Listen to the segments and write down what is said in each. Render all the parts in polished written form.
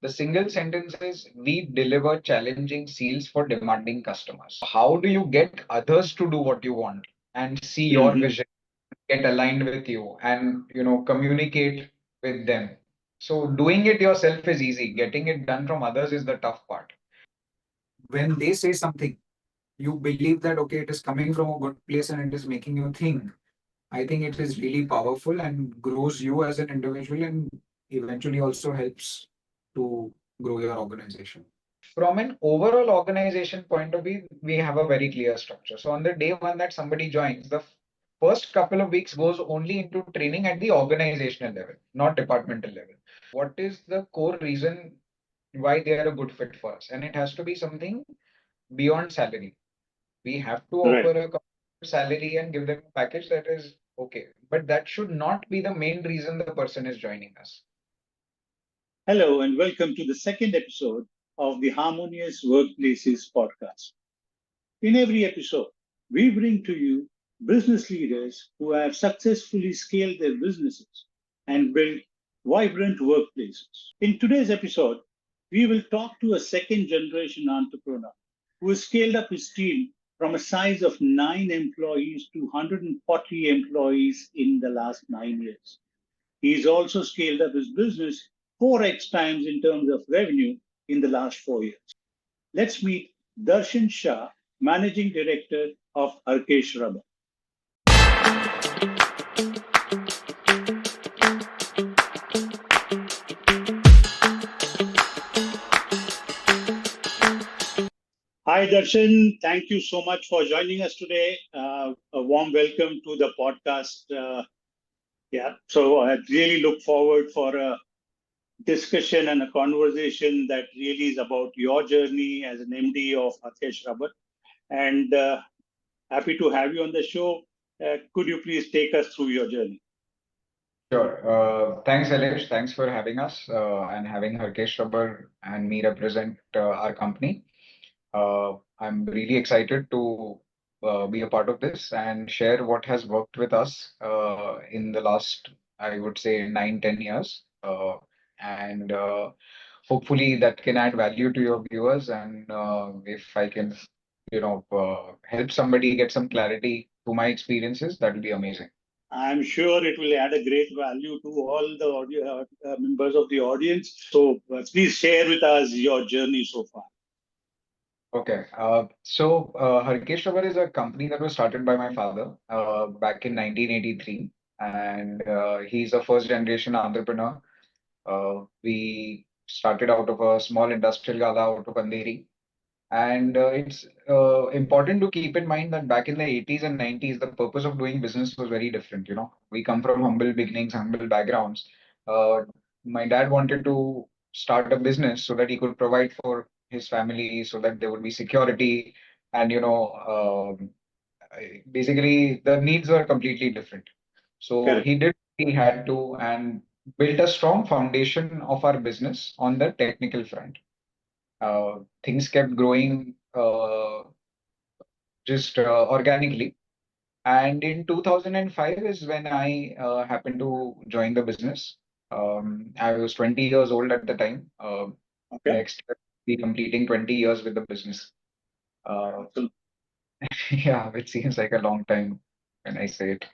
The single sentence is, we deliver challenging seals for demanding customers. How do you get others to do what you want and see your Hmm. vision, get aligned with you, and communicate with them? So doing it yourself is easy. Getting it done from others is the tough part. When they say something, you believe that okay, it is coming from a good place and it is making you think. I think it is really powerful and grows you as an individual and eventually also helps to grow your organization. From an overall organization point of view, we have a very clear structure. So on the day one that somebody joins, the first couple of weeks goes only into training at the organizational level, not departmental level. What is the core reason why they are a good fit for us? And it has to be something beyond salary. We have to offer Right. a salary and give them a package that is okay. But that should not be the main reason the person is joining us. Hello, and welcome to the second episode of the Harmonious Workplaces podcast. In every episode, we bring to you business leaders who have successfully scaled their businesses and built vibrant workplaces. In today's episode, we will talk to a second generation entrepreneur who has scaled up his team from a size of 9 employees to 140 employees in the last 9 years. He's also scaled up his business 4x times in terms of revenue in the last 4 years. Let's meet Darshan Shah, Managing Director of Harkesh Rubber. Hi, Darshan. Thank you so much for joining us today. A warm welcome to the podcast. So I really look forward for a discussion and a conversation that really is about your journey as an MD of Harkesh Rubber. And happy to have you on the show. Could you please take us through your journey? Sure. Thanks, Elish. Thanks for having us and having Harkesh Rubber and me represent our company. I'm really excited to be a part of this and share what has worked with us in the last, I would say, 9, 10 years. And hopefully that can add value to your viewers. And if I can, help somebody get some clarity to my experiences, that will be amazing. I'm sure it will add a great value to all the members of the audience. So please share with us your journey so far. Okay. Harkesh Rubber is a company that was started by my father back in 1983, and he's a first generation entrepreneur. We started out of a small industrial gala out of Andheri, and it's important to keep in mind that back in the 80s and 90s, the purpose of doing business was very different. We come from humble beginnings, humble backgrounds. Uh, my dad wanted to start a business so that he could provide for his family, so that there would be security, and basically the needs were completely different. So Correct. he did what he had to and built a strong foundation of our business on the technical front. Things kept growing just organically. And in 2005 is when I happened to join the business. I was 20 years old at the time. Okay. Next year, be completing 20 years with the business. Uh, So, yeah, which seems like a long time when I say it.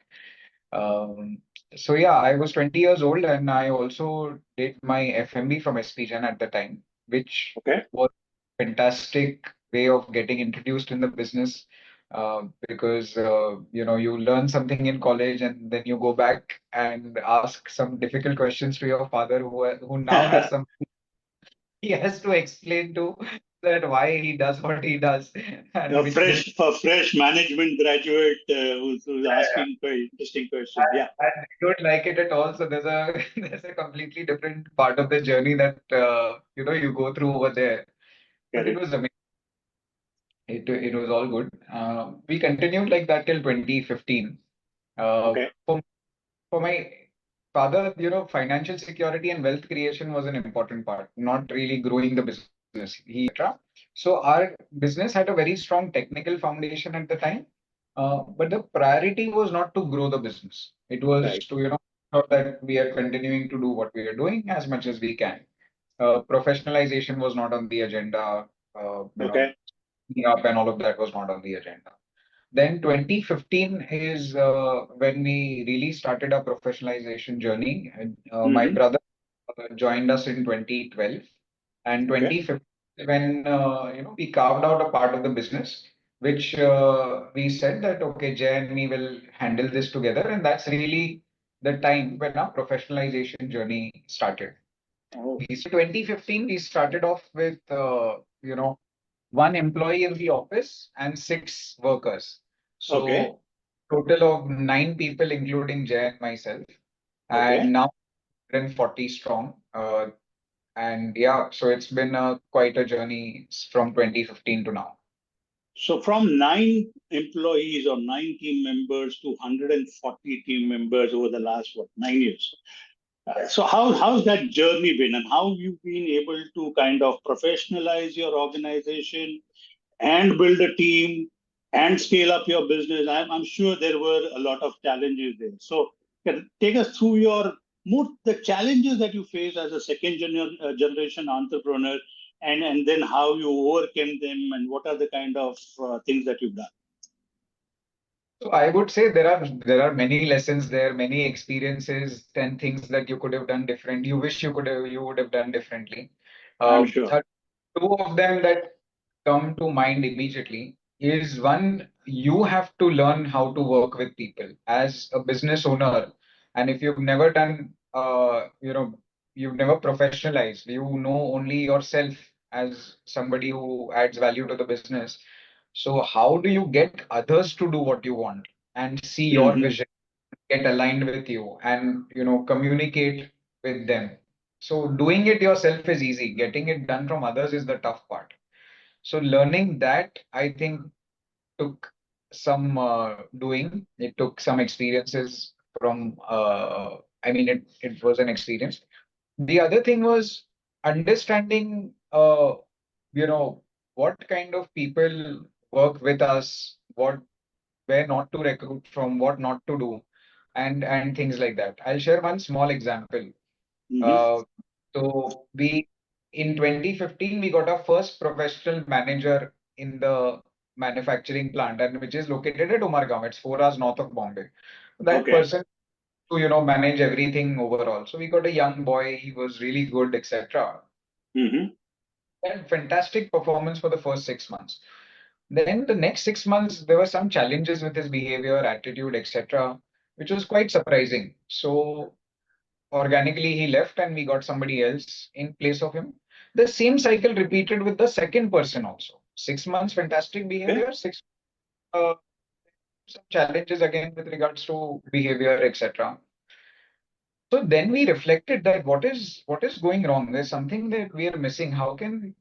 Um, so yeah, I was 20 years old and I also did my FMB from SPGen at the time, which okay. was a fantastic way of getting introduced in the business because you learn something in college and then you go back and ask some difficult questions to your father who now has some he has to explain to that why he does what he does and which business. A fresh management graduate who's asking very interesting questions. Yeah. And I don't like it at all. So there's a there's a completely different part of the journey that you go through over there. But it Correct. was amazing. It was all good. We continued like that till 2015. Okay. For my father, financial security and wealth creation was an important part, not really growing the business. So our business had a very strong technical foundation at the time. But the priority was not to grow the business. It was Right. to, ensure that we are continuing to do what we are doing as much as we can. Professionalization was not on the agenda. You know, Okay. up and all of that was not on the agenda. Then 2015 is when we really started our professionalization journey. And, my Hmm. brother joined us in 2012, and Okay. 2015 when we carved out a part of the business, which we said that okay, Jay and me will handle this together, and that's really the time when our professionalization journey started. Oh, 2015 we started off with one employee in the office and six workers. okay. So total of nine people, including Jay and myself, Okay. and now 140 strong. And yeah, so it's been quite a journey from 2015 to now. So from 9 employees or 9 team members to 140 team members over the last, what, 9 years. So how's that journey been, and how you've been able to kind of professionalize your organization and build a team and scale up your business? I'm sure there were a lot of challenges there. So take us through your more the challenges that you face as a generation entrepreneur, and then how you overcame them, and what are the kind of things that you've done. So I would say there are many lessons there, many experiences, and things that you could have done different. You wish you would have done differently. I'm sure. Third, two of them that come to mind immediately is one, you have to learn how to work with people as a business owner. And if you've never done, you've never professionalized, you know only yourself as somebody who adds value to the business. So how do you get others to do what you want and see your Hmm. vision, get aligned with you, and communicate with them? So doing it yourself is easy. Getting it done from others is the tough part. So learning that, I think, took some doing. It took some experiences from. I mean, it was an experience. The other thing was understanding. What kind of people work with us, where not to recruit from, what not to do, and things like that. I'll share one small example. Hmm. Uh, so we in 2015 we got our first professional manager in the manufacturing plant, and which is located at Umargaon. It's 4 hours north of Bombay. That Okay. person to manage everything overall. So we got a young boy. He was really good, etc. Hmm. And fantastic performance for the first 6 months. Then the next 6 months there were some challenges with his behavior, attitude, etc., which was quite surprising. So organically he left and we got somebody else in place of him. The same cycle repeated with the second person also. 6 months fantastic Okay. behavior, uh, some challenges again with regards to behavior, etc. So then we reflected that what is going wrong. There's something that we are missing. How can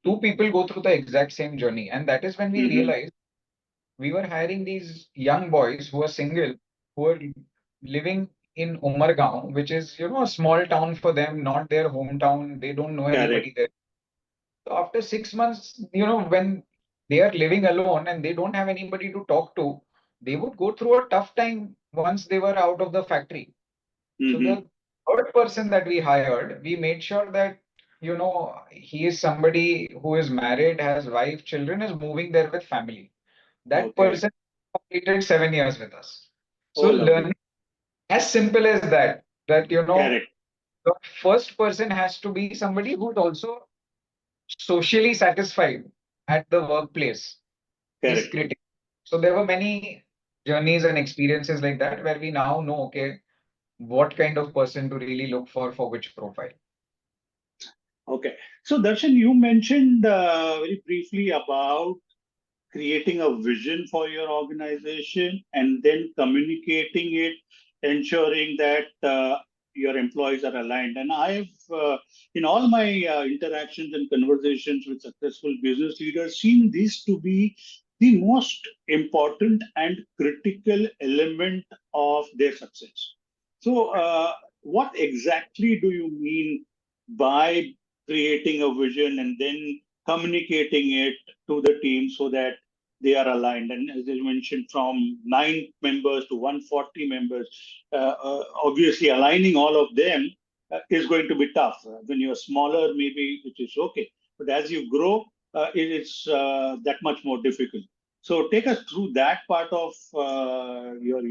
two people go through the exact same journey? And that is when we Hmm. realized we were hiring these young boys who are single, who are living in Umargaon, which is, a small town for them, not their hometown. They don't know Correct. anybody there. So after 6 months, when they are living alone and they don't have anybody to talk to, they would go through a tough time once they were out of the factory. So Hmm. the third person that we hired, we made sure that, he is somebody who is married, has wife, children, is moving there with family. That Okay. person completed 7 years with us. Oh, So lovely. learning as simple as that, Correct. the first person has to be somebody who's also socially satisfied at the workplace is Correct. critical. So there were many journeys and experiences like that where we now know, okay, what kind of person to really look for which profile. Okay. So, Darshan, you mentioned very briefly about creating a vision for your organization and then communicating it, ensuring that your employees are aligned. And in all my interactions and conversations with successful business leaders, seen this to be the most important and critical element of their success. So, what exactly do you mean by creating a vision and then communicating it to the team so that they are aligned? And as I mentioned, from 9 members to 140 members, obviously aligning all of them. is going to be tough. When you're smaller, maybe it is okay. But as you grow, it is that much more difficult. So take us through that part of your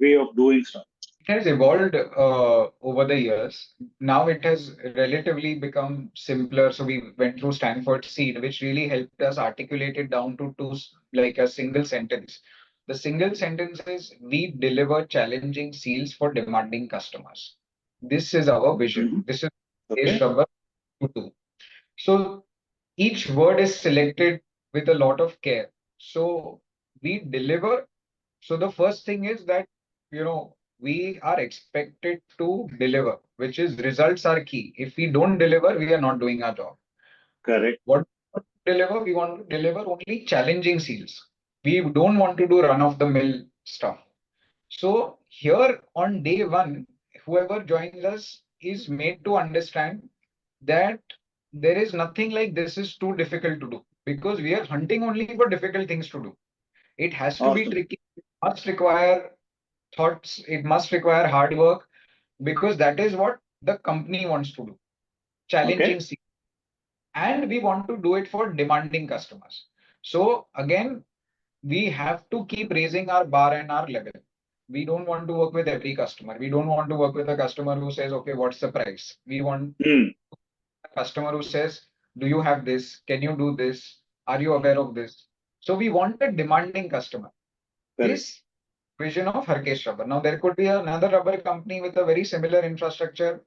way of doing stuff. It has evolved over the years. Now it has relatively become simpler. So we went through Stanford Seed, which really helped us articulate it down to like a single sentence. The single sentence is we deliver challenging seals for demanding customers. This is our vision. Hmm. This is Okay, Harkesh Rubber to do. So each word is selected with a lot of care. So we deliver. So the first thing is that, we are expected to deliver, which is results are key. If we don't deliver, we are not doing our job. correct, What we want to deliver? We want to deliver only challenging seals. We don't want to do run of the mill stuff. So here on day one, whoever joins us is made to understand that there is nothing like this is too difficult to do because we are hunting only for difficult things to do. It has to be awesome. tricky. It must require thoughts. It must require hard work because that is what the company wants to do. Okay, Challenging, and we want to do it for demanding customers. So again, we have to keep raising our bar and our level. We don't want to work with every customer. We don't want to work with a customer who says, okay, what's the price? We want mm, a customer who says, do you have this? Can you do this? Are you aware of this? So we want a demanding customer. correct, This vision of Harkesh Rubber. Now, there could be another rubber company with a very similar infrastructure,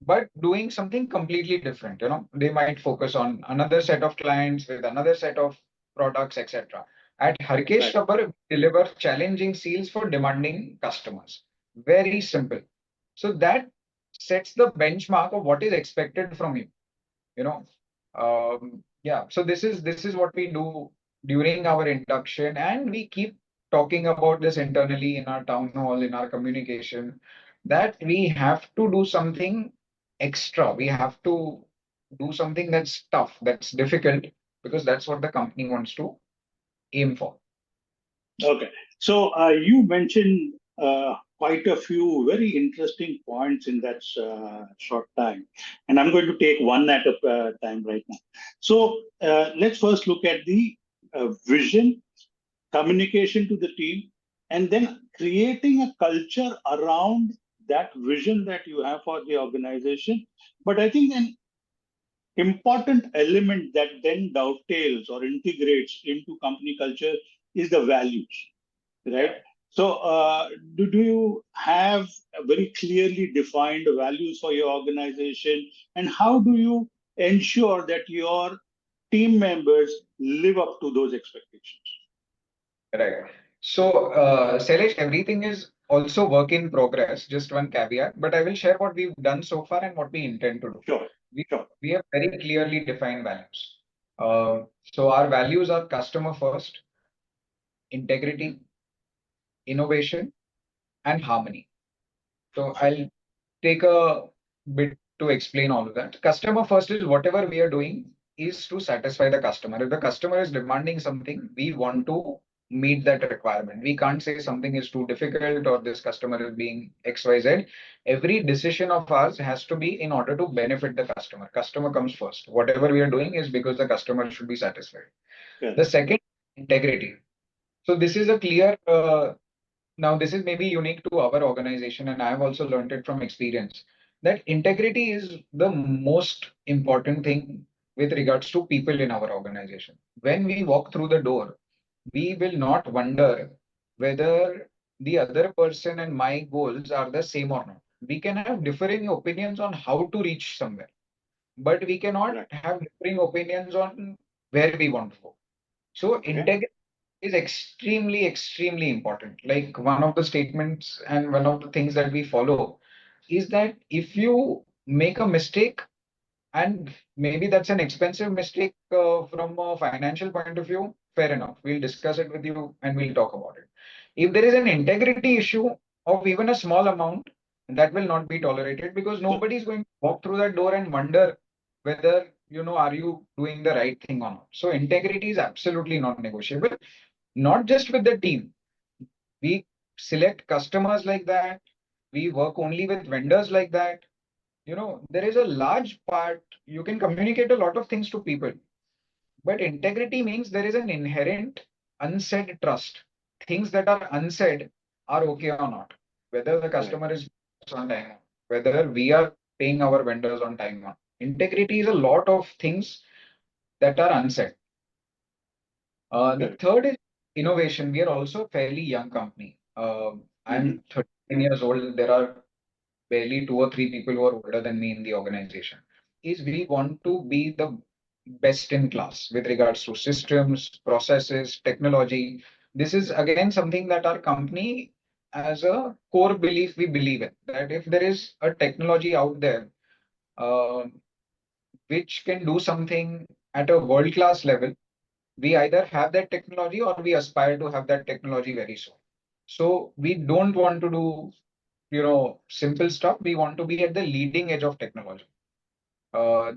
but doing something completely different. They might focus on another set of clients with another set of products, etc. At Harkesh right, Rubber, we deliver challenging seals for demanding customers. Very simple. So that sets the benchmark of what is expected from you. You know, yeah. So this is what we do during our induction, and we keep talking about this internally in our town hall, in our communication, that we have to do something extra. We have to do something that's tough, that's difficult, because that's what the company wants to aim for. okay. So you mentioned quite a few very interesting points in that short time, and I'm going to take one at a time right now. So let's first look at the vision, communication to the team, and then creating a culture around that vision that you have for the organization. But I think an important element that then dovetails or integrates into company culture is the values, right? Yeah. So, do you have very clearly defined values for your organization, and how do you ensure that your team members live up to those expectations? Right. So, Sailesh, everything is also work in progress, just one caveat, but I will share what we've done so far and what we intend to do. Sure, We, sure, we have very clearly defined values. So our values are customer first, integrity, innovation, and harmony. So sure. I'll take a bit to explain all of that. Customer first is whatever we are doing is to satisfy the customer. If the customer is demanding something, we want to meet that requirement. We can't say something is too difficult or this customer is being XYZ. Every decision of ours has to be in order to benefit the customer. Customer comes first. Whatever we are doing is because the customer should be satisfied. The Correct. second, integrity. So this is a clear now, this is maybe unique to our organization, and I have also learned it from experience that integrity is the most important thing with regards to people in our organization. When we walk through the door, we will not wonder whether the other person and my goals are the same or not. We can have differing opinions on how to reach somewhere, but we cannot Right. have differing opinions on where we want to go. So, Okay. integrity is extremely, extremely important. Like one of the statements and one of the things that we follow is that if you make a mistake, and maybe that's an expensive mistake from a financial point of view, fair enough. We'll discuss it with you and we'll talk about it. If there is an integrity issue of even a small amount, that will not be tolerated because So, nobody is going to walk through that door and wonder whether, are you doing the right thing or not. So integrity is absolutely not negotiable, not just with the team. We select customers like that. We work only with vendors like that. there is a large part, you can communicate a lot of things to people, but integrity means there is an inherent unsaid trust. Things that are unsaid are okay or not. Whether the Correct. customer is on time, whether we are paying our vendors on time. Integrity is a lot of things that are unsaid. The Correct. third is innovation. We are also a fairly young company. Hmm. I'm 13 years old. There are barely two or three people who are older than me in the organization. Is we want to be the best in class with regards to systems, processes, technology. This is again something that our company, as a core belief, we believe in that if there is a technology out there uh, which can do something at a world class level, we either have that technology or we aspire to have that technology very soon. So we don't want to do, simple stuff. We want to be at the leading edge of technology.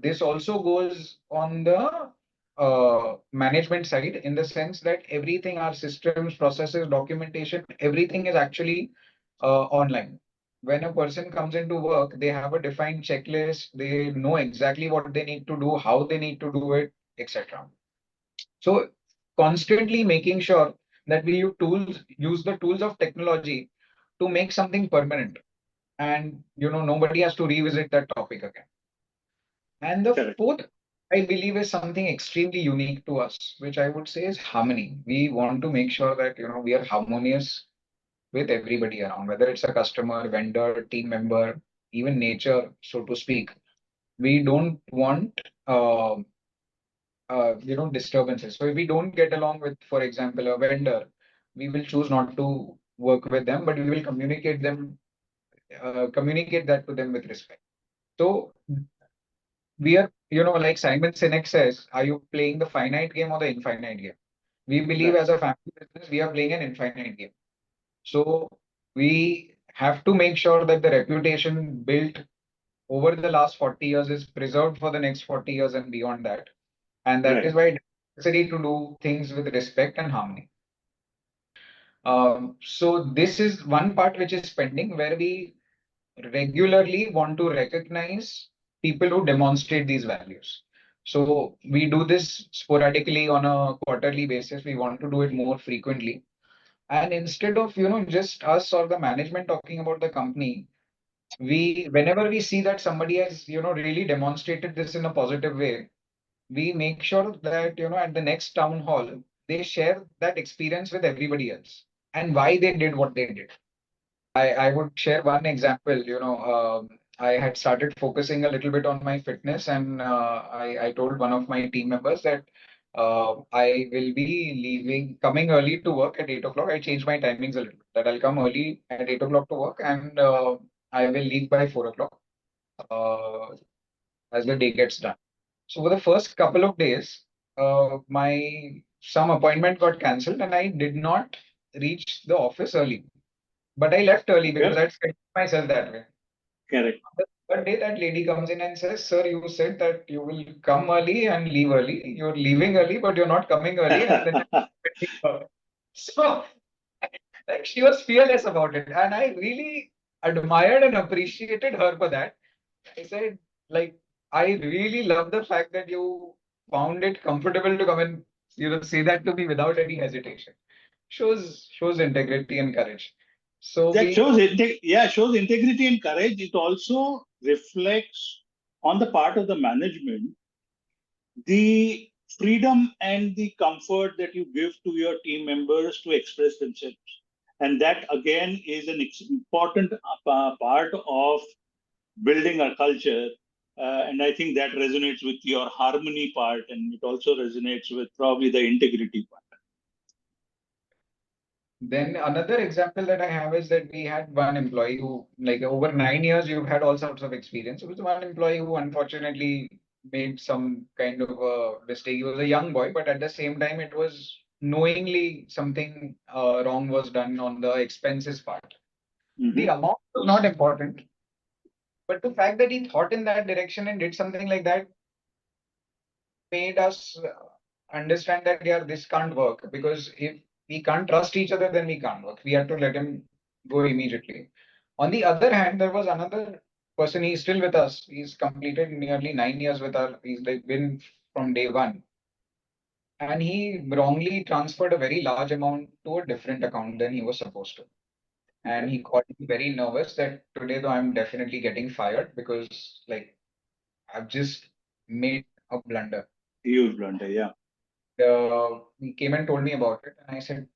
This also goes on the management side in the sense that everything, our systems, processes, documentation, everything is actually online. When a person comes into work, they have a defined checklist. They know exactly what they need to do, how they need to do it, etc. So constantly making sure that we use the tools of technology to make something permanent, and nobody has to revisit that topic again. And the Correct. fourth, I believe, is something extremely unique to us, which I would say is harmony. We want to make sure that we are harmonious with everybody around, whether it's a customer, vendor, team member, even nature, so to speak. We don't want disturbances. So if we don't get along with, for example, a vendor, we will choose not to work with them, but we will communicate that to them with respect. So we are, like Simon Sinek says, are you playing the finite game or the infinite game? We believe Right. as a family business, we are playing an infinite game. So we have to make sure that the reputation built over the last 40 years is preserved for the next 40 years and beyond that. And that is Right. why it's necessary to do things with respect and harmony. So this is one part which is pending, where we regularly want to recognize people who demonstrate these values. So we do this sporadically on a quarterly basis. We want to do it more frequently. And instead of, just us or the management talking about the company, whenever we see that somebody has, really demonstrated this in a positive way, we make sure that, at the next town hall, they share that experience with everybody else and why they did what they did. I would share one example. I had started focusing a little bit on my fitness, and I told one of my team members that I will be coming early to work at 8 o'clock. I changed my timings a little bit, that I'll come early at 8 o'clock to work, and I will leave by 4 o'clock uh, as the day gets done. So for the first couple of days, my some appointment got cancelled, and I did not reach the office early. But I left early because Yep. I'd scheduled myself that way. Correct. The third day, that lady comes in and says, "Sir, you said that you will come early and leave early. You're leaving early, but you're not coming early." And then so like she was fearless about it. And I really admired and appreciated her for that. I said, like, I really love the fact that you found it comfortable to come and say that to me without any hesitation. Shows integrity and courage. So That we shows shows integrity and courage. It also reflects on the part of the management the freedom and the comfort that you give to your team members to express themselves. And that again is an important part of building a culture. And I think that resonates with your harmony part, and it also resonates with probably the integrity part. Then another example that I have is that we had one employee who, like, over 9 years, you've had all sorts of experience. It was one employee who unfortunately made some kind of a mistake. He was a young boy, but at the same time, it was knowingly something wrong was done on the expenses part. The Mhm. amount was not important, but the fact that he thought in that direction and did something like that made us understand that, yeah, this can't work, because if we can't trust each other, then we can't work. We had to let him go immediately. On the other hand, there was another. person, he's still with us. He's completed nearly 9 years with us. He's like been from day one. And he wrongly transferred a very large amount to a different account than he was supposed to. And Okay. he got me very nervous that today though I'm definitely getting fired because like I've just made a blunder. Huge blunder. Yeah. He came and told me about it, and I said,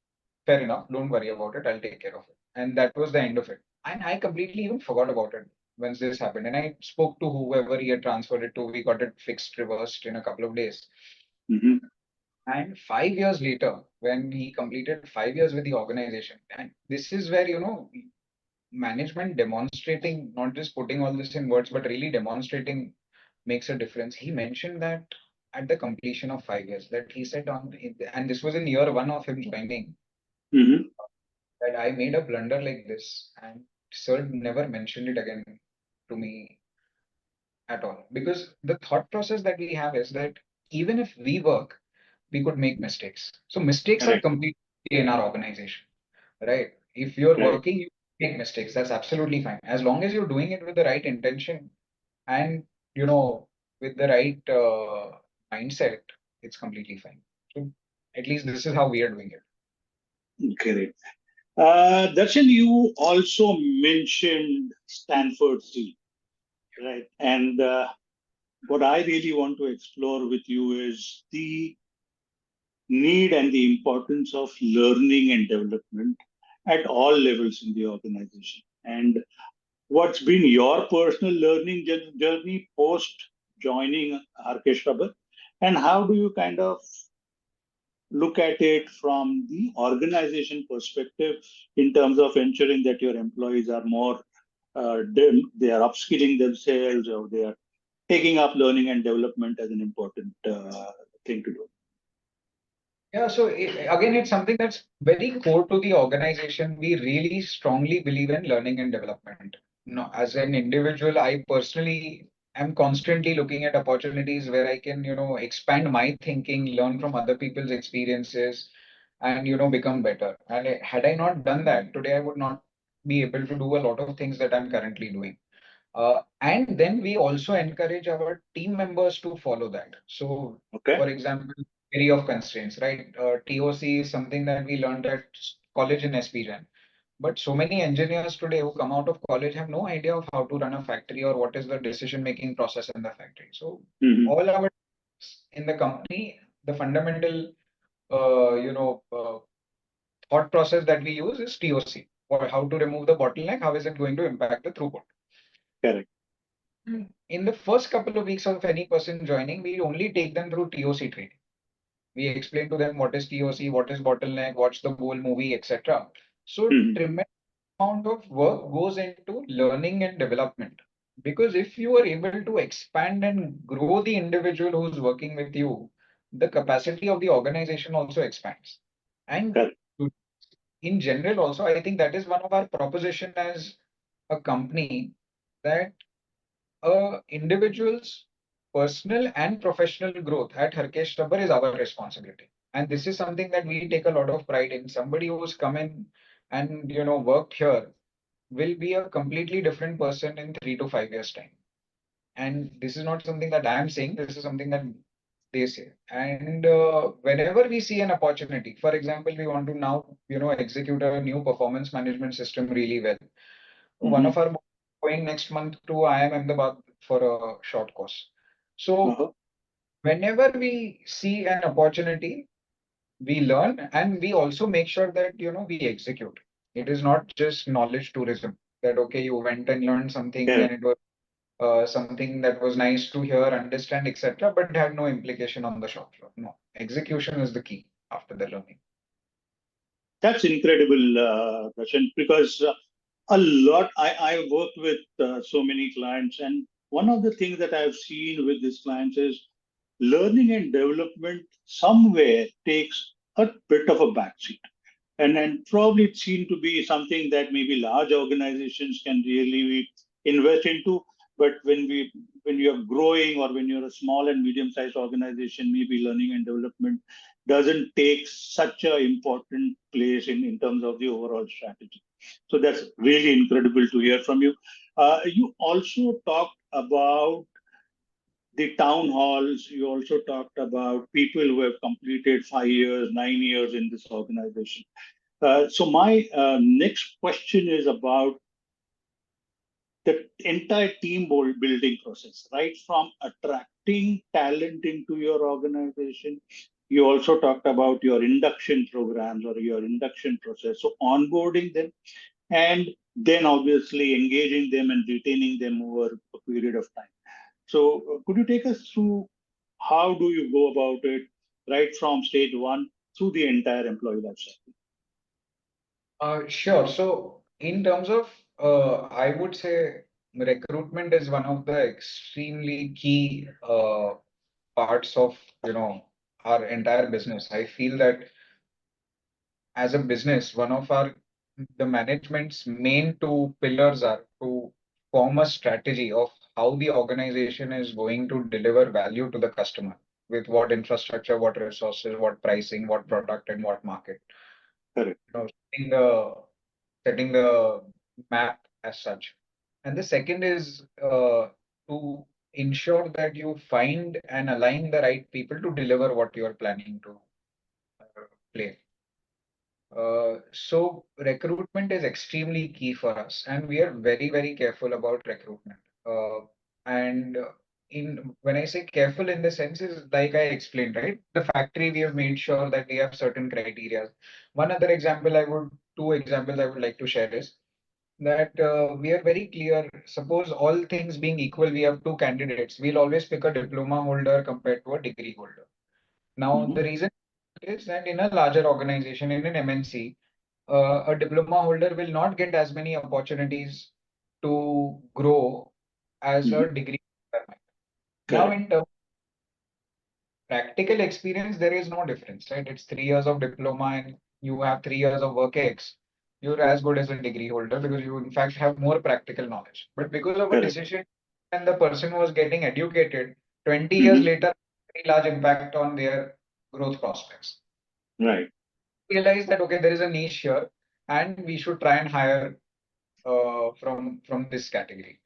"Fair enough, don't worry about it. I'll take care of it." And that was the end of it. And I completely even forgot about it once this happened. And I spoke to whoever he had transferred it to. We got it fixed, reversed in a couple of days. Hmm. And 5 years later, when he completed 5 years with the organization, and this is where, management demonstrating, not just putting all this in words, but really demonstrating makes a difference. He mentioned that at the completion of 5 years, that he said and this was in year one of him joining, Hmm. that I made a blunder like this, and sir never mentioned it again to me at all. Because the thought process that we have is that even if we work, we could make mistakes. So mistakes are Correct. completely in our organization, right? If you're Correct. working, you make mistakes. That's absolutely fine. As long as you're doing it with the right intention and, with the right mindset, it's completely fine. So at least this is how we are doing it. Correct. Darshan, you also mentioned Stanford Sea, right? And what I really want to explore with you is the need and the importance of learning and development at all levels in the organization. And what's been your personal learning journey post joining Harkesh Rubber? And how do you kind of look at it from the organization perspective in terms of ensuring that your employees are more they are upskilling themselves or they are taking up learning and development as an important thing to do. Yeah, so again, it's something that's very core to the organization. We really strongly believe in learning and development. No, as an individual, I personally am constantly looking at opportunities where I can, expand my thinking, learn from other people's experiences, and, become better. And had I not done that, today I would not be able to do a lot of things that I'm currently doing. And then we also encourage our team members to follow that. So, Okay. for example, area of constraints, right? TOC is something that we learned at college in SPGen. But so many engineers today who come out of college have no idea of how to run a factory or what is the decision-making process in the factory. So, Hmm. all our in the company, the fundamental, thought process that we use is TOC, or how to remove the bottleneck, how is it going to impact the throughput. Correct. In the first couple of weeks of any person joining, we only take them through TOC training. We explain to them what is TOC, what is bottleneck, what's the goal movie, etc. So Hmm. tremendous amount of work goes into learning and development. Because if you are able to expand and grow the individual who's working with you, the capacity of the organization also expands. And Correct. in general, also, I think that is one of our proposition as a company, that individual's personal and professional growth at Harkesh Rubber is our responsibility. And this is something that we take a lot of pride in. Somebody who's come in and worked here will be a completely different person in 3 to 5 years' time. And this is not something that I am saying, this is something that they say. And whenever we see an opportunity, for example, we want to now, execute a new performance management system really well. One Hmm. of our going next month to IIM Ahmedabad for a short course. So Uh-huh. whenever we see an opportunity, we learn and we also make sure that we execute. It is not just knowledge tourism that okay, you went and learned something and Correct. it was something that was nice to hear, understand, etc., but had no implication on the shop floor. No, execution is the key after the learning. That's incredible, Darshan, because I've worked with so many clients, and one of the things that I've seen with these clients is learning and development somewhere takes a bit of a backseat. And probably it seemed to be something that maybe large organizations can really invest into. But when you're growing or when you're a small and medium-sized organization, maybe learning and development doesn't take such an important place in terms of the overall strategy. So that's really incredible to hear from you. You also talked about the town halls. You also talked about people who have completed 5 years, 9 years in this organization. So my next question is about the entire team building process, right from attracting talent into your organization. You also talked about your induction programs or your induction process. So onboarding them and then obviously engaging them and retaining them over a period of time. So could you take us through how do you go about it right from stage one through the entire employee life cycle? Sure. So in terms of, I would say recruitment is one of the extremely key parts of, our entire business. I feel that as a business, one of the management's main two pillars are to form a strategy of how the organization is going to deliver value to the customer with what infrastructure, what resources, what pricing, what product, and what market. Correct. Setting the map as such. And the second is to ensure that you find and align the right people to deliver what you are planning to play. So recruitment is extremely key for us, and we are very, very careful about recruitment. And in when I say careful in the sense is like I explained, right? The factory we have made sure that we have certain criteria. Two examples I would like to share is that we are very clear. Suppose all things being equal, we have two candidates. We'll always pick a diploma holder compared to a degree holder. Now, Hmm. the reason is that in a larger organization, in an MNC, a diploma holder will not get as many opportunities to grow as Hmm. a degree holder might. Now, Correct. in terms practical experience, there is no difference, right? It's 3 years of diploma and you have 3 years of work ex. You're as good as a degree holder because you, in fact, have more practical knowledge. But because of a Correct. decision and the person was getting educated, 20 years Hmm. later, very large impact on their growth prospects. Right. Realize that, okay, there is a niche here and we should try and hire from this category.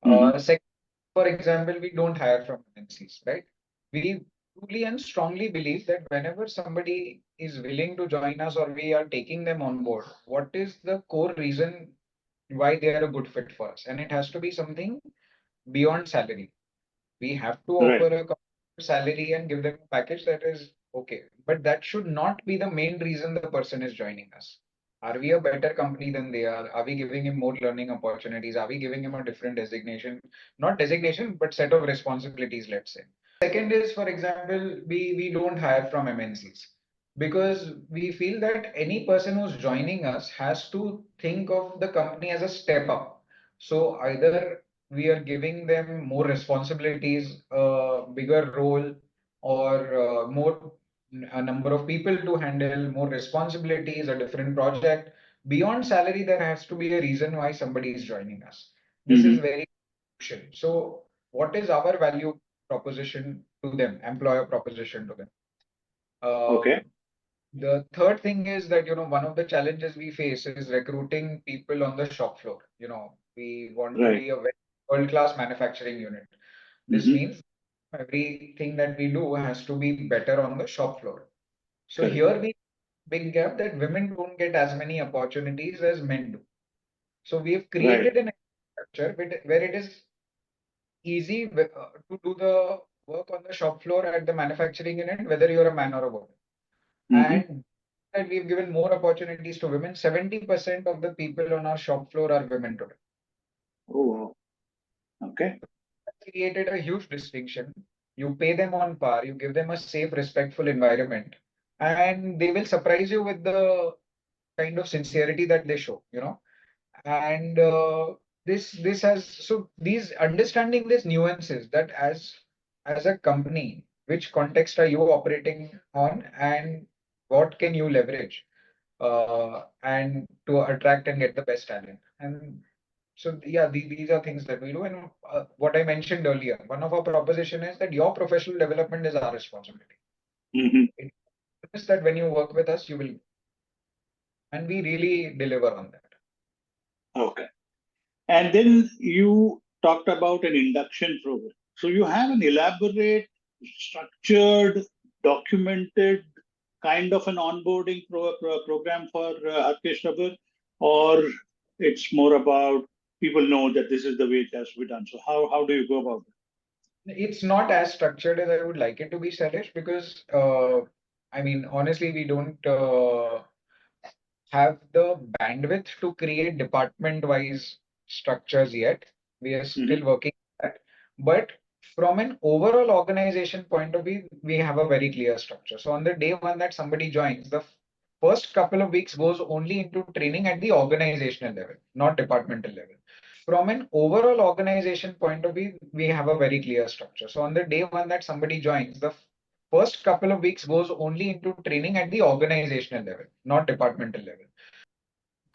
Hmm. Second, for example, we don't hire from MNCs, right? We truly and strongly believe that whenever somebody is willing to join us or we are taking them on board, what is the core reason why they are a good fit for us? And it has to be something beyond salary. We have to offer Right. a salary and give them a package that is okay. But that should not be the main reason the person is joining us. Are we a better company than they are? Are we giving him more learning opportunities? Are we giving him a different designation? Not designation, but set of responsibilities, let's say. Second is, for example, we don't hire from MNCs because we feel that any person who's joining us has to think of the company as a step up. So either we are giving them more responsibilities, a bigger role, or more a number of people to handle, more responsibilities, a different project. Beyond salary, there has to be a reason why somebody is joining us. This is Hmm. very crucial. So, what is our value proposition to them, employer proposition to them? Okay. The third thing is that, one of the challenges we face is recruiting people on the shop floor. We want to Right. be a very world-class manufacturing unit. This Hmm. means everything that we do has to be better on the shop floor. So Correct. here we big gap that women don't get as many opportunities as men do. So we've Right. created an structure where it is easy to do the work on the shop floor at the manufacturing unit, whether you're a man or a woman. Hmm. And that we've given more opportunities to women. 70% of the people on our shop floor are women today. Oh, wow. Okay. That created a huge distinction. You pay them on par, you give them a safe, respectful environment, and they will surprise you with the kind of sincerity that they show. And this has so these understanding these nuances that as a company, which context are you operating on, and what can you leverage and to attract and get the best talent. And so yeah, these are things that we do. And what I mentioned earlier, one of our proposition is that your professional development is our responsibility. Hmm. It means that when you work with us, you will, and we really deliver on that. Okay. And then you talked about an induction program. So you have an elaborate, structured, documented kind of an onboarding program for Harkesh Rubber, or it's more about people know that this is the way it has to be done. So how do you go about it? It's not as structured as I would like it to be, Salesh, because I mean, honestly, we don't have the bandwidth to create department-wise structures yet. We are Hmm. still working on that. But from an overall organization point of view, we have a very clear structure. So on the day one that somebody joins, the first couple of weeks goes only into training at the organizational level, not departmental level. From an overall organization point of view, we have a very clear structure. So on the day one that somebody joins, the first couple of weeks goes only into training at the organizational level, not departmental level.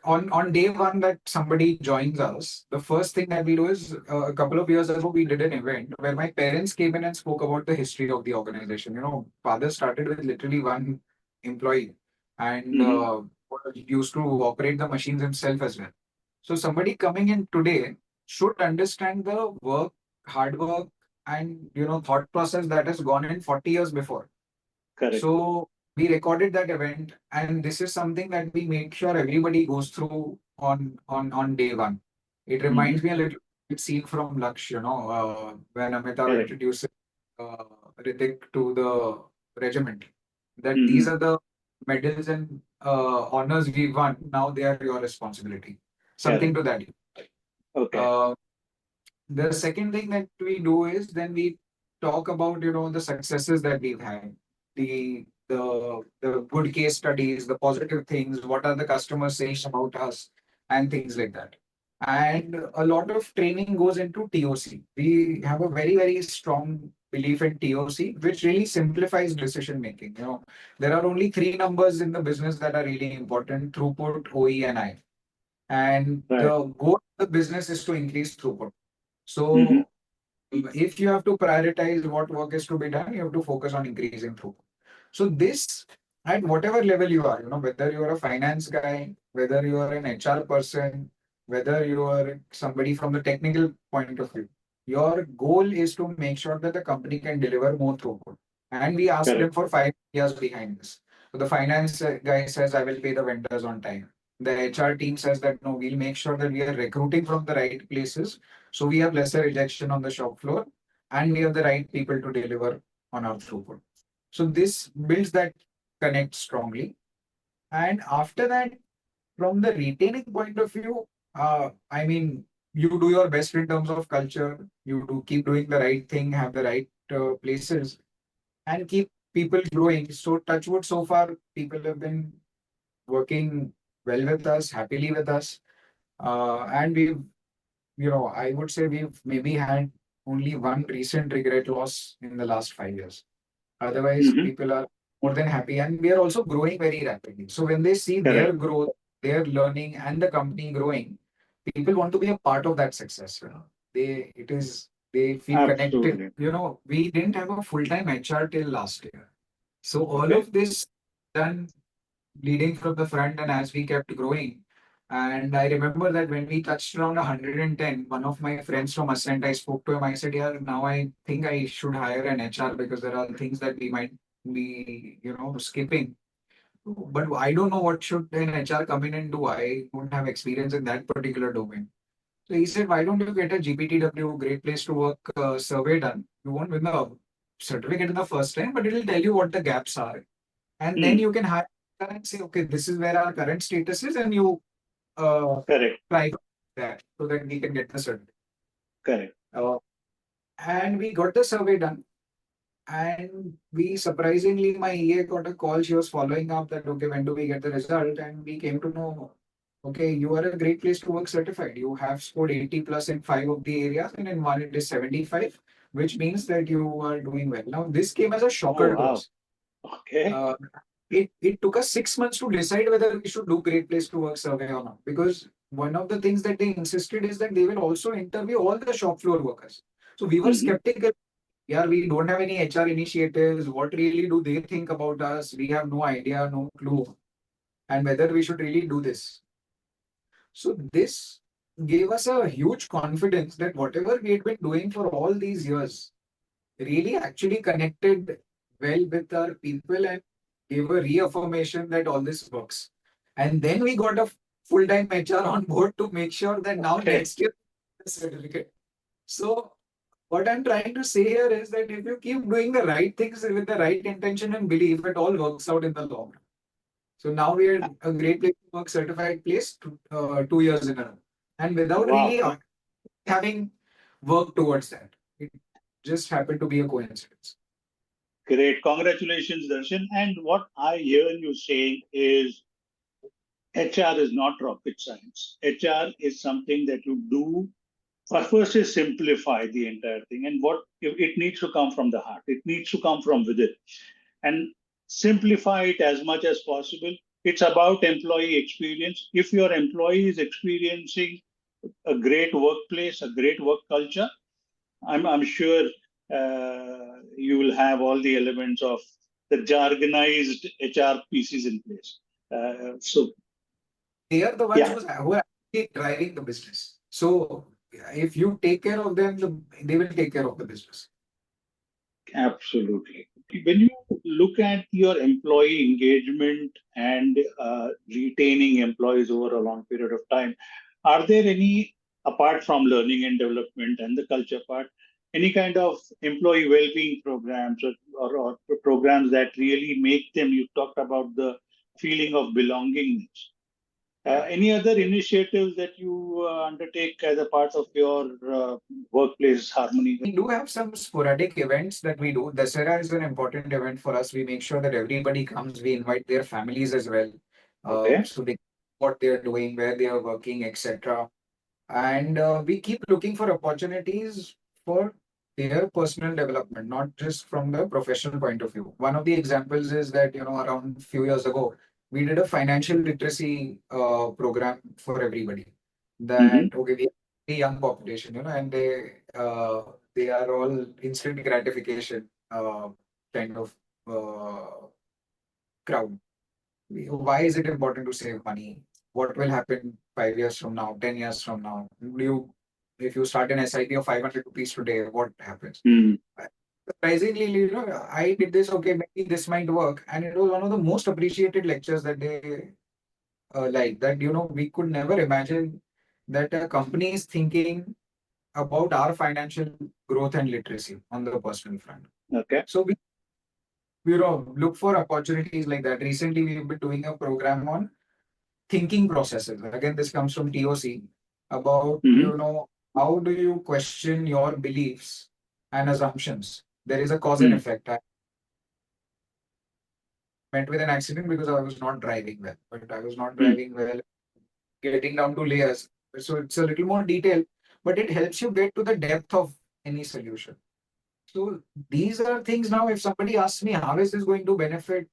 On day one that somebody joins us, the first thing that we do is a couple of years ago we did an event where my parents came in and spoke about the history of the organization. Father started with literally one employee and Hmm. used to operate the machines himself as well. So somebody coming in today should understand the work, hard work, and thought process that has gone in 40 years before. Correct. So we recorded that event, and this is something that we make sure everybody goes through on day one. It Hmm. reminds me a little bit scene from Laksh, when Amitabh Correct. introduces uh, Ritik to the regiment. That these Hmm. are the medals and honors we won. Now they are your responsibility. Something Correct. to that. Okay. Uh, the second thing that we do is then we talk about the successes that we've had, the good case studies, the positive things, what are the customers saying about us, and things like that. And a lot of training goes into TOC. We have a very very strong belief in TOC, which really simplifies decision making. There are only three numbers in the business that are really important: throughput, OE, and I. And Right. the goal of the business is to increase throughput. Hmm. So if you have to prioritize what work is to be done, you have to focus on increasing throughput. So this, at whatever level you are, whether you are a finance guy, whether you are an HR person, whether you are somebody from the technical point of view, your goal is to make sure that the company can deliver more throughput. And we ask them Correct. for 5 years behind this. So the finance guy says, I will pay the vendors on time. The HR team says that no, we'll make sure that we are recruiting from the right places, so we have lesser rejection on the shop floor, and we have the right people to deliver on our throughput. So this builds that connect strongly. And after that, from the retaining point of view, I mean, you do your best in terms of culture. You do keep doing the right thing, have the right places, and keep people growing. So touchwood, so far, people have been working well with us, happily with us, and we've I would say we've maybe had only one recent regret loss in the last 5 years. Otherwise, Hmm. people are more than happy, and we are also growing very rapidly. So when they see their Correct. growth, their learning, and the company growing, people want to be a part of that success. They feel connected. Absolutely. We didn't have a full-time HR till last year. So all Okay. of this done leading from the front, and as we kept growing. And I remember that when we touched around 110, one of my friends from Ascent, I spoke to him. I said, yeah, now I think I should hire an HR because there are things that we might be, skipping. But I don't know what should an HR come in and do. I don't have experience in that particular domain. So he said, why don't you get a GPTW, great place to work, survey done? You won't win the certificate in the first time, but it'll tell you what the gaps are, and then Hmm. you can hire and say, okay, this is where our current status is, and you uh, Correct. try that so that we can get the certificate. Correct. Uh, and we got the survey done. And we surprisingly, my EA got a call. She was following up that, okay, when do we get the result? And we came to know, okay, you are a great place to work certified. You have scored 80 plus in five of the areas, and in one it is 75, which means that you are doing well. Now, this came as a Oh, shocker to wow. us. Okay. Uh, it took us 6 months to decide whether we should do Great Place to Work survey or not. Because one of the things that they insisted is that they will also interview all the shop floor workers. So we were Hmm. skeptical. Yeah, we don't have any HR initiatives. What really do they think about us? We have no idea, no clue, and whether we should really do this. So this gave us a huge confidence that whatever we had been doing for all these years really actually connected well with our people and gave a reaffirmation that all this works. And then we got a full-time HR on board to make sure that now Okay. next year the certificate. So what I'm trying to say here is that if you keep doing the right things with the right intention and belief, it all works out in the long run. So now we are a great place to work certified place 2 years in a row. And without really Wow. having worked towards that. It just happened to be a coincidence. Great. Congratulations, Darshan. And what I hear you saying is HR is not rocket science. HR is something that you do. First is simplify the entire thing. And what it needs to come from the heart. It needs to come from within. And simplify it as much as possible. It's about employee experience. If your employee is experiencing a great workplace, a great work culture, I'm sure you will have all the elements of the jargonized HR pieces in place. So They are the ones yeah, who are actually driving the business. So if you take care of them, they will take care of the business. absolutely. When you look at your employee engagement and retaining employees over a long period of time, are there any, apart from learning and development and the culture part, any kind of employee well-being programs or programs that really make them, you talked about the feeling of belongingness. Any other initiatives that you undertake as a part of your workplace harmony? We do have some sporadic events that we do. Dasara is an important event for us. We make sure that everybody comes. We invite their families as well. Okay. So they what they are doing, where they are working, etc. And we keep looking for opportunities for their personal development, not just from the professional point of view. One of the examples is that, around a few years ago, we did a financial literacy program for everybody. Mm-hmm. That, okay, we have a young population, and they are all instant gratification kind of crowd. Why is it important to save money? What will happen 5 years from now, 10 years from now? If you start an SIP of 500 rupees today, what happens? Mm-hmm. Surprisingly, I did this, okay, maybe this might work. And it was one of the most appreciated lectures that they like that, we could never imagine that a company is thinking about our financial growth and literacy on the personal front. Okay. So we, look for opportunities like that. Recently, we've been doing a program on thinking processes. Again, this comes from TOC about, Mm-hmm. how do you question your beliefs and assumptions? There is a cause and Mm-hmm. effect. I met with an accident because I was not driving well, but I was not driving well, getting down to layers. So it's a little more detailed, but it helps you get to the depth of any solution. So these are things now, if somebody asks me, how is this going to benefit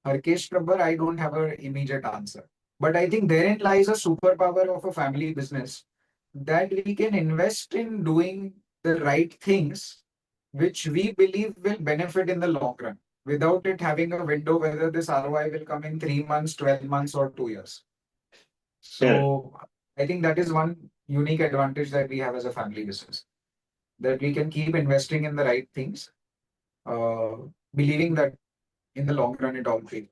Harkesh Prabhar, I don't have an immediate answer. But I think therein lies a superpower of a family business that we can invest in doing the right things, which we believe will benefit in the long run, without it having a window whether this ROI will come in 3 months, 12 months, or 2 years. Correct. So I think that is one unique advantage that we have as a family business, that we can keep investing in the right things, uh, believing that in the long run it all pays.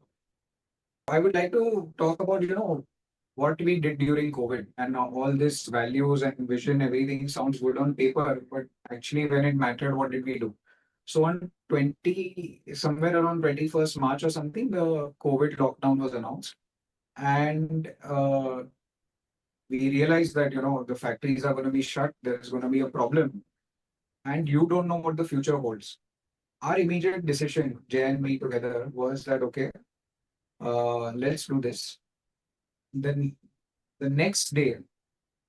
I would like to talk about, what we did during COVID, and now all this values and vision, everything sounds good on paper, but actually when it mattered, what did we do? So on somewhere around 21st March or something, the COVID lockdown was announced. And we realized that, the factories are going to be shut, there's going to be a problem, and you don't know what the future holds. Our immediate decision, Jay and me together, was that, okay, let's do this. Then the next day,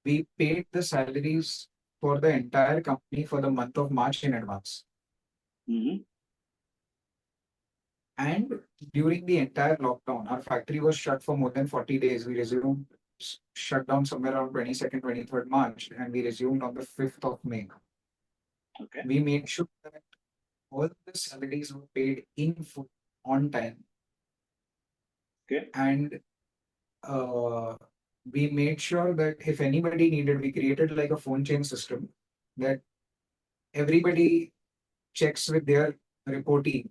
we paid the salaries for the entire company for the month of March in advance. Mm-hmm. And during the entire lockdown, our factory was shut for more than 40 days. We resumed shut down somewhere around 22nd, 23rd March, and we resumed on the 5th of May. Okay. We made sure that all the salaries were paid in full on time. Okay. And uh, we made sure that if anybody needed, we created like a phone chain system that everybody checks with their reportee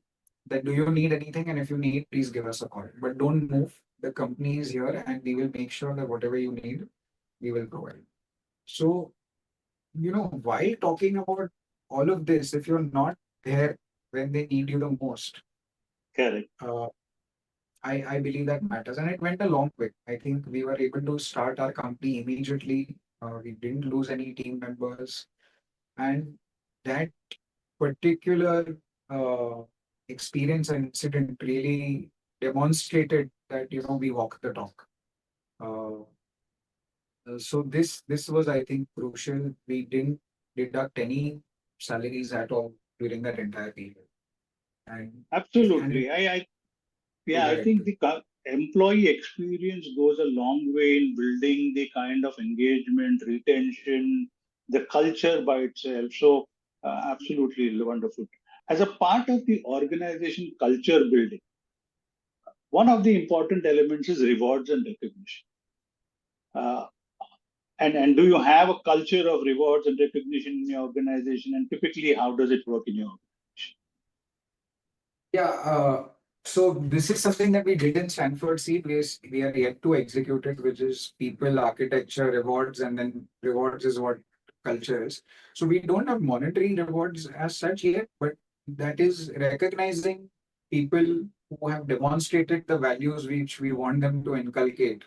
that do you need anything, and if you need, please give us a call. But don't move. The company is here, and we will make sure that whatever you need, we will provide. So, while talking about all of this, if you're not there when they need you the most, Correct. uh, I believe that matters. And it went a long way. I think we were able to start our company immediately. We didn't lose any team members. And that particular uh, experience and incident really demonstrated that, we walk the talk. Uh, so this was, I think, crucial. We didn't deduct any salaries at all during that entire period. And it Absolutely. Yeah, to I the think the employee experience goes a long way in building the kind of engagement, retention, the culture by itself. So, absolutely wonderful. As a part of the organization culture building, one of the important elements is rewards and recognition. Uh, and do you have a culture of rewards and recognition in your organization? And typically, how does it work in your organization? Yeah, so this is something that we did in Stanford Seed. We are yet to execute it, which is people, architecture, rewards, and then rewards is what culture is. So we don't have monetary rewards as such yet, but that is recognizing people who have demonstrated the values which we want them to inculcate.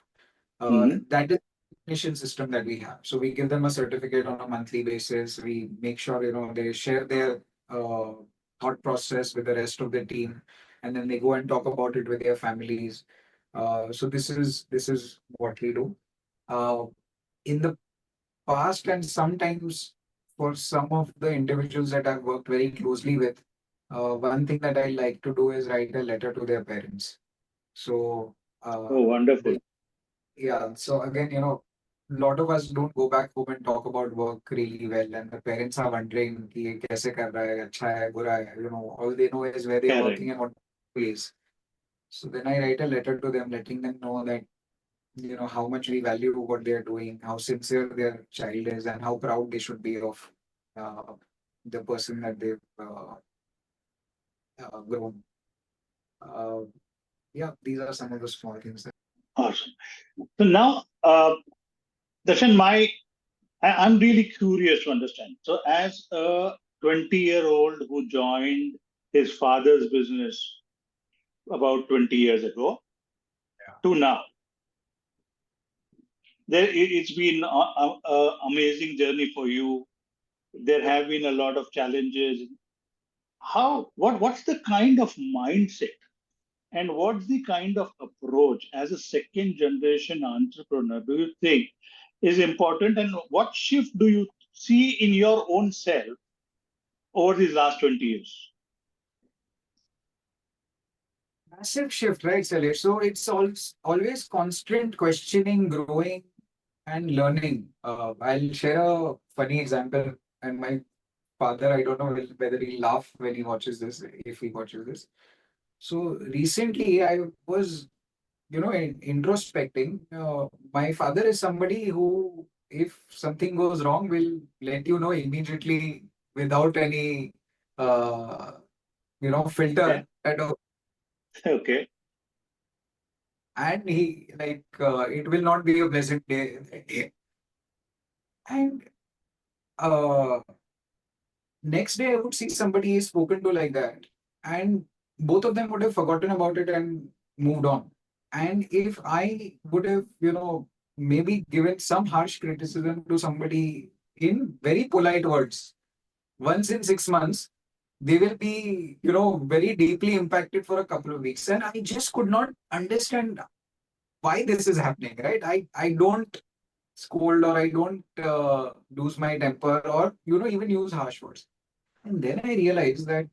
Hmm. That is the recognition system that we have. So we give them a certificate on a monthly basis. We make sure they share their uh, thought process with the rest of the team, and then they go and talk about it with their families. So this is what we do. Uh, in the past, and sometimes for some of the individuals that I've worked very closely with, one thing that I like to do is write a letter to their parents. So Oh, wonderful. yeah, so again, a lot of us don't go back home and talk about work really well, and the parents are wondering कि ये कैसे कर रहा है, अच्छा है, बुरा है, all they know is where they're Correct. working and what pays. So then I write a letter to them, letting them know that, how much we value what they're doing, how sincere their child is, and how proud they should be of uh, the person that they've grown. Uh, yeah, these are some of the small things that. Awesome. So now, Darshan, I'm really curious to understand. So, as a 20-year-old who joined his father's business about 20 years ago to now, it's been an amazing journey for you. There have been a lot of challenges. What's the kind of mindset and what's the kind of approach as a second generation entrepreneur do you think is important? And what shift do you see in your own self over these last 20 years? Massive shift, right, Salesh? So it's always constant questioning, growing, and learning. I'll share a funny example. And my father, I don't know whether he'll laugh when he watches this, if he watches this. So recently, I was, introspecting. My father is somebody who, if something goes wrong, will let you know immediately without any, uh, Yeah. filter at all. Okay. And he like it will not be a pleasant day. And uh, next day I would see somebody is spoken to like that, and both of them would have forgotten about it and moved on. And if I would have, maybe given some harsh criticism to somebody in very polite words once in 6 months, they will be, very deeply impacted for a couple of weeks. And I just could not understand why this is happening, right? I don't scold, or I don't lose my temper, or even use harsh words. And then I realized that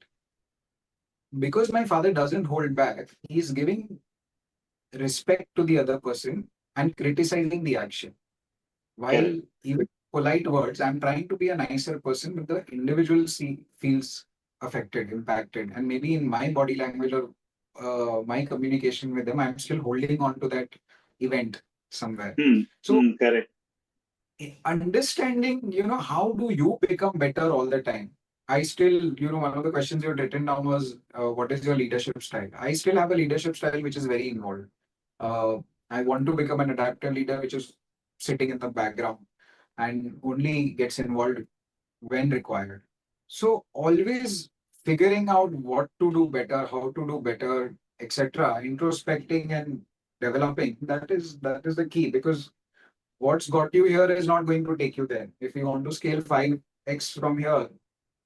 because my father doesn't hold back, he's giving respect to the other person and criticizing the action. Correct. While even polite words, I'm trying to be a nicer person, but the individual feels affected, impacted, and maybe in my body language or my communication with them, I'm still holding on to that event. somewhere. Hmm. So Correct. understanding, how do you become better all the time? I still, one of the questions you had written down was, what is your leadership style? I still have a leadership style which is very involved. Uh, I want to become an adaptive leader, which is sitting in the background and only gets involved when required. So always figuring out what to do better, how to do better, etc., introspecting and developing, that is the key, because what's got you here is not going to take you there. If you want to scale 5x from here,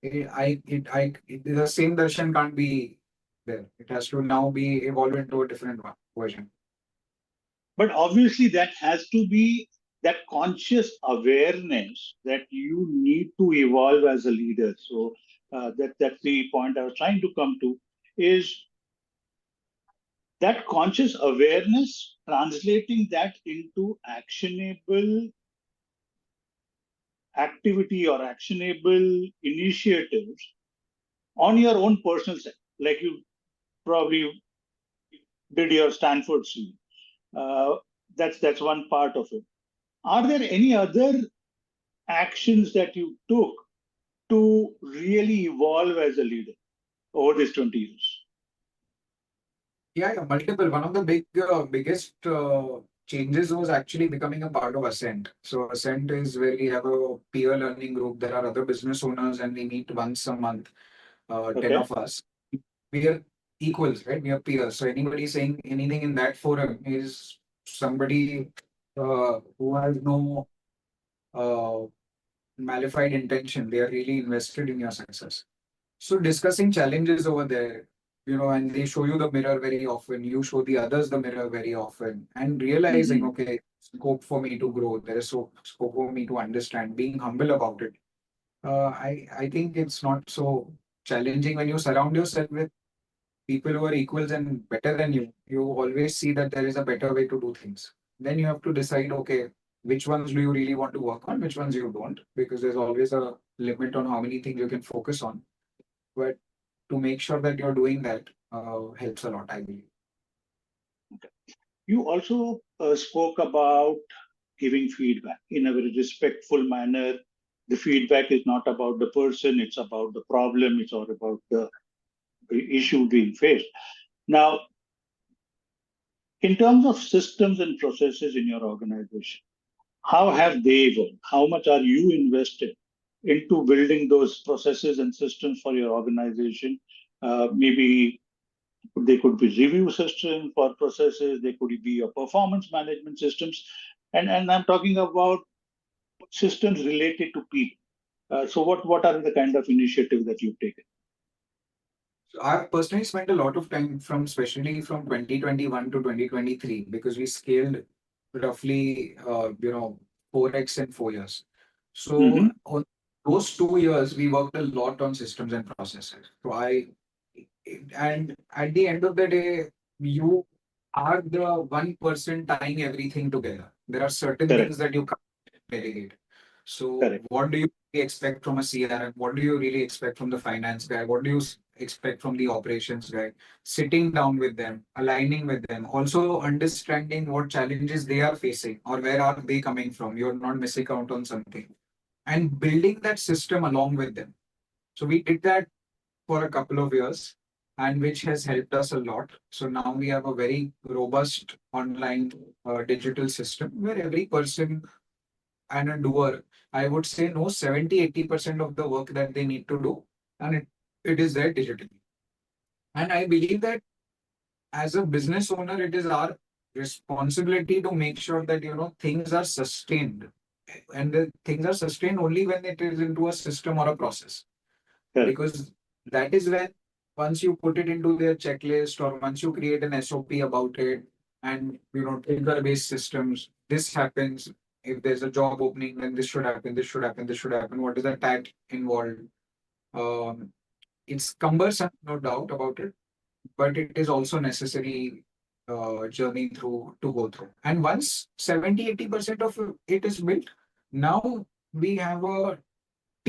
the same Darshan can't be there. It has to now be evolved into a different version. But obviously, that has to be that conscious awareness that you need to evolve as a leader. So that's the point I was trying to come to, is that conscious awareness, translating that into actionable activity or actionable initiatives on your own personal side, like you probably did your Stanford scene. Uh, that's one part of it. Are there any other actions that you took to really evolve as a leader over these 20 years? Yeah, multiple. One of the biggest changes was actually becoming a part of Ascent. So Ascent is where we have a peer learning group. There are other business owners, and we meet once a month. 10 Okay. of us. We are equals, right? We are peers. So anybody saying anything in that forum is somebody who has no uh, malified intention. They are really invested in your success. So discussing challenges over there, and they show you the mirror very often. You show the others the mirror very often, and realizing, Hmm. okay, scope for me to grow. There is so scope for me to understand. Being humble about it. I think it's not so challenging when you surround yourself with people who are equals and better than you. You always see that there is a better way to do things. Then you have to decide, okay, which ones do you really want to work on, which ones you don't, because there's always a limit on how many things you can focus on. But to make sure that you're doing that helps a lot, I believe. You also spoke about giving feedback in a very respectful manner. The feedback is not about the person, it's about the problem, it's all about the issue being faced. Now, in terms of systems and processes in your organization, how have they evolved? How much are you invested into building those processes and systems for your organization? Maybe they could be review systems for processes, they could be your performance management systems. And I'm talking about systems related to people. So what are the kind of initiatives that you've taken? So I've personally spent a lot of time from, especially from 2021 to 2023, because we scaled roughly, 4x in 4 years. So Hmm. on those 2 years, we worked a lot on systems and processes. And at the end of the day, you are the one person tying everything together. There are certain Correct, things that you can't delegate. So, correct, what do you really expect from a CRM? What do you really expect from the finance guy? What do you expect from the operations guy? Sitting down with them, aligning with them, also understanding what challenges they are facing or where are they coming from. You're not missing out on something, and building that system along with them. So, we did that for a couple of years, and which has helped us a lot. So now we have a very robust online digital system where every person and a doer, I would say, knows 70-80% of the work that they need to do, and it is there digitally. And I believe that as a business owner, it is our responsibility to make sure that things are sustained, and the things are sustained only when it is into a system or a process, correct. because that is when, once you put it into their checklist or once you create an SOP about it, and trigger based systems, this happens. If there's a job opening, then this should happen, this should happen, this should happen. What is the tag involved? um, it's cumbersome, no doubt about it, but it is also necessary journey through to go through. And once 70-80% of it is built, now we have a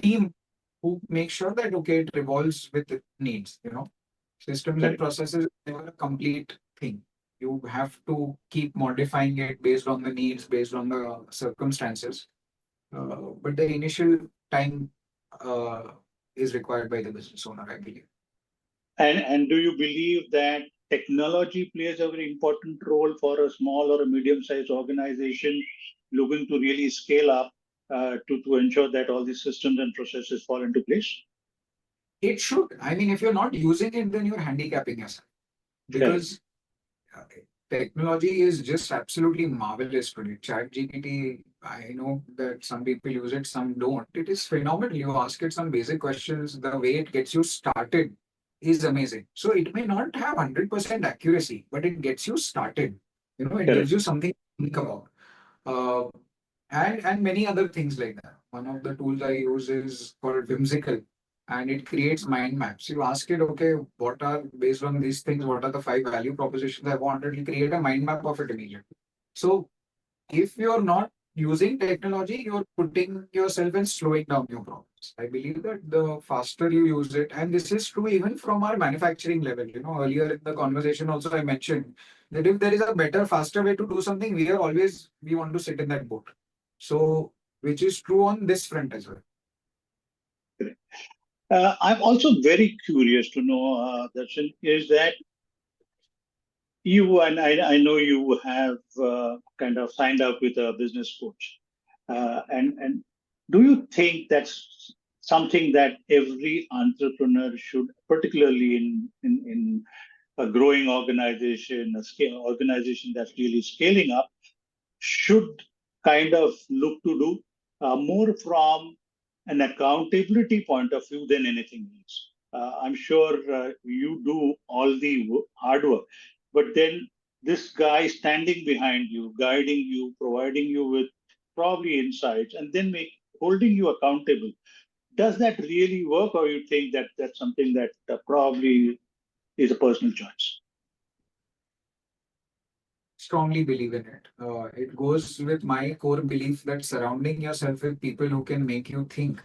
team who make sure that, okay, it revolves with the needs. Systems and Correct. processes are never a complete thing. You have to keep modifying it based on the needs, based on the circumstances. But the initial time uh, is required by the business owner, I believe. And do you believe that technology plays a very important role for a small or a medium-sized organization looking to really scale up to ensure that all these systems and processes fall into place? It should. I mean, if you're not using it, then you're handicapping yourself Correct. because uh, technology is just absolutely marvelous today. Chat GPT, I know that some people use it, some don't. It is phenomenal. You ask it some basic questions, the way it gets you started is amazing. So it may not have 100% accuracy, but it gets you started. It gives Correct. you something to think about. Uh, and many other things like that. One of the tools I use is called Whimsical, and it creates mind maps. You ask it, okay, what are based on these things, what are the five value propositions I want? It will create a mind map of it immediately. So if you're not using technology, you're putting yourself and slowing down your problems. I believe that the faster you use it, and this is true even from our manufacturing level. Earlier in the conversation also I mentioned that if there is a better, faster way to do something, we want to sit in that boat. So, which is true on this front as well. Correct. I'm also very curious to know, Darshan, is that you and I know you have kind of signed up with a business coach. And do you think that's something that every entrepreneur should, particularly in a growing organization, a scale organization that's really scaling up, should kind of look to do more from an accountability point of view than anything else. I'm sure you do all the hard work, but then this guy standing behind you, guiding you, providing you with probably insights, and then holding you accountable. Does that really work, or you think that that's something that probably is a personal choice? Strongly believe in it. It goes with my core belief that surrounding yourself with people who can make you think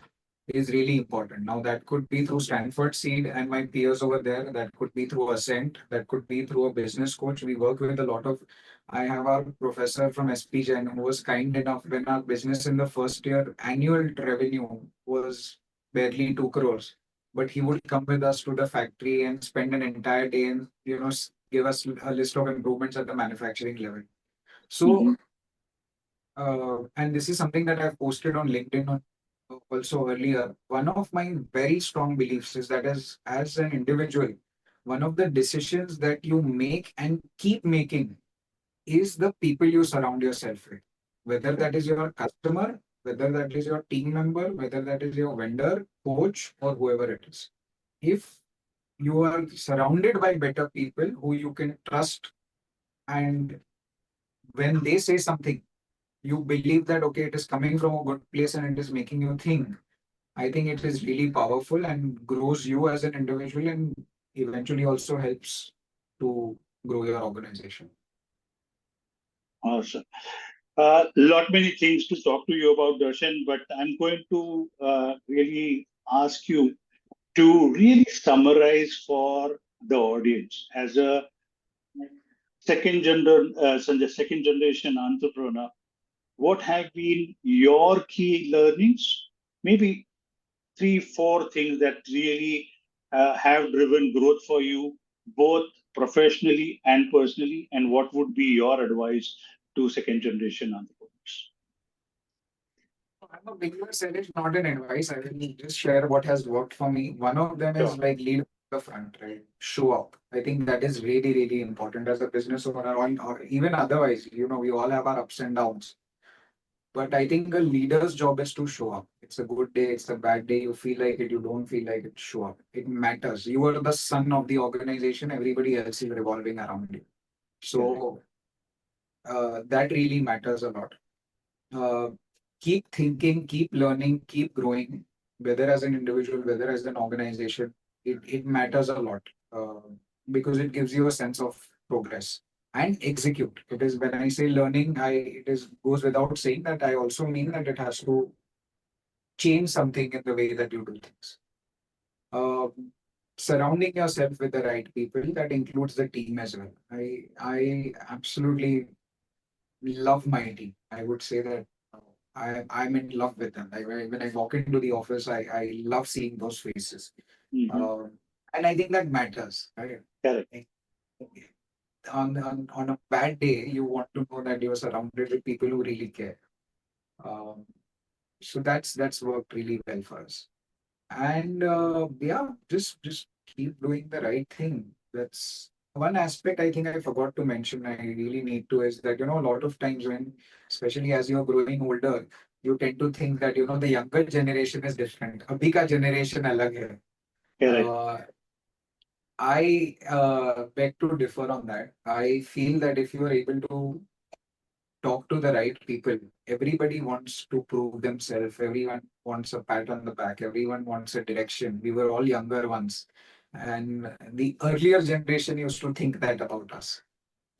is really important. Now, that could be through Stanford Seed and my peers over there. That could be through Ascent. That could be through a business coach. We work with a lot of. I have our professor from SP Jain who was kind enough when our business in the first year annual revenue was barely 2 crores. But he would come with us to the factory and spend an entire day and, give us a list of improvements at the manufacturing level. Mm-hmm. So, and this is something that I've posted on LinkedIn also earlier. One of my very strong beliefs is that as an individual, one of the decisions that you make and keep making is the people you surround yourself with. Whether that is your customer, whether that is your team member, whether that is your vendor, coach, or whoever it is. If you are surrounded by better people who you can trust, and when they say something, you believe that okay, it is coming from a good place and it is making you think. I think it is really powerful and grows you as an individual and eventually also helps to grow your organization. Awesome. Lot many things to talk to you about, Darshan, but I'm going to really ask you to really summarize for the audience as a second generation entrepreneur. What have been your key learnings? Maybe three, four things that really have driven growth for you, both professionally and personally, and what would be your advice to second generation entrepreneurs? I'm a beginner, said it's not an advice. I will just share what has worked for me. One of them is Sure. like lead from the front, right? Show up. I think that is really, really important as a business owner, or even otherwise. We all have our ups and downs. But I think a leader's job is to show up. It's a good day, it's a bad day. You feel like it, you don't feel like it, show up. It matters. You are the sun of the organization, everybody else is revolving around you. Correct. So that really matters a lot. Uh, Keep thinking, keep learning, keep growing, whether as an individual, whether as an organization. It matters a lot because it gives you a sense of progress and execute. It is when I say learning, it is goes without saying that I also mean that it has to change something in the way that you do things. Um, surrounding yourself with the right people, that includes the team as well. I absolutely love my team. I would say that I'm in love with them. Like when I walk into the office, I love seeing those faces. Hmm. Um, and I think that matters, right? Correct. Like, on a bad day, you want to know that you're surrounded with people who really care. Um, so that's worked really well for us. And yeah, just keep doing the right thing. That's one aspect I think I forgot to mention. I really need to is that a lot of times when, especially as you're growing older, you tend to think that the younger generation is different. Abhi ka generation alag hai. Correct. Uh, I beg to differ on that. I feel that if you are able to talk to the right people, everybody wants to prove themselves. Everyone wants a pat on the back. Everyone wants a direction. We were all younger once. And the earlier generation used to think that about us.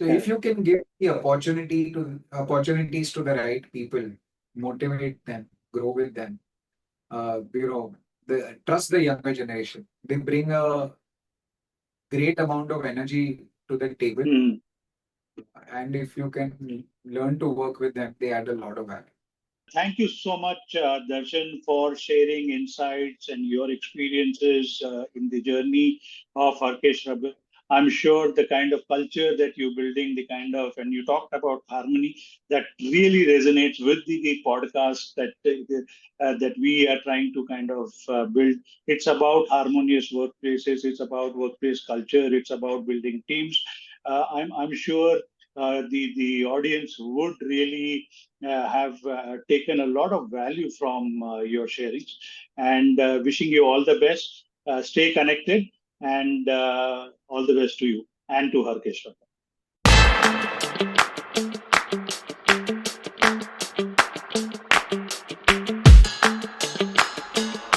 So if Correct. you can give the opportunities to the right people, motivate them, grow with them, trust the younger generation. They bring a great amount of energy to the table. Hmm. And if you can learn to work with them, they add a lot of value. Thank you so much, Darshan, for sharing insights and your experiences in the journey of Harkesh Rabbi. I'm sure the kind of culture that you're building, the kind of, and you talked about harmony, that really resonates with the podcast that we are trying to kind of build. It's about harmonious workplaces. It's about workplace culture. It's about building teams. I'm sure the audience would really have taken a lot of value from your sharings, and wishing you all the best. Stay connected, and all the best to you and to Harkesh.